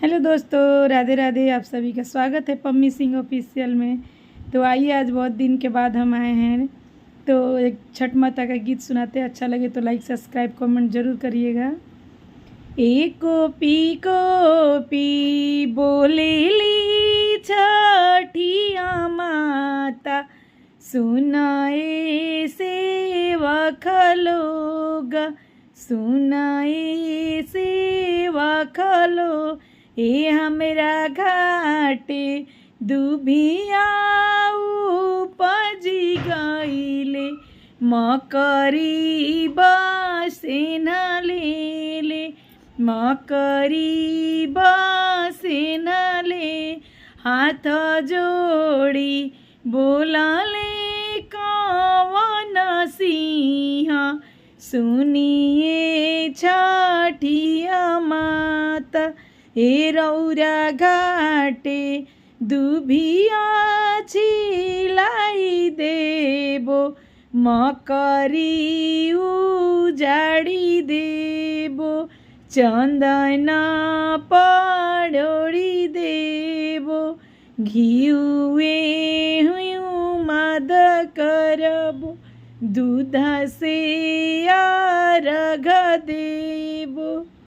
Hello दोस्तों, राधे राधे। आप सभी का स्वागत है पम्मी सिंह ऑफिशियल में। तो आइए, आज बहुत दिन के बाद हम आए हैं, तो एक छठ माता का गीत सुनाते हैं। अच्छा लगे तो लाइक सब्सक्राइब कमेंट ज़रूर करिएगा। को पी बोलेली छठिया माता, सुनाए सेवक लोग, सुनाए सेवक लोग। ए हमरा घाटे दुभिया उपजी गईले, मकरी बसे न ले, मकरी बसे न ले। हाथ जोड़ी बोलले कवन सिंह, सुनिए छठिया माता। ए रौरा घाटे दुभिया छिलाई देबो, मकरी उजाड़ी देबो, चंदन पड़ोड़ी देबो, घिउए हुँ मद करबो, दूध से अर्घ देबो।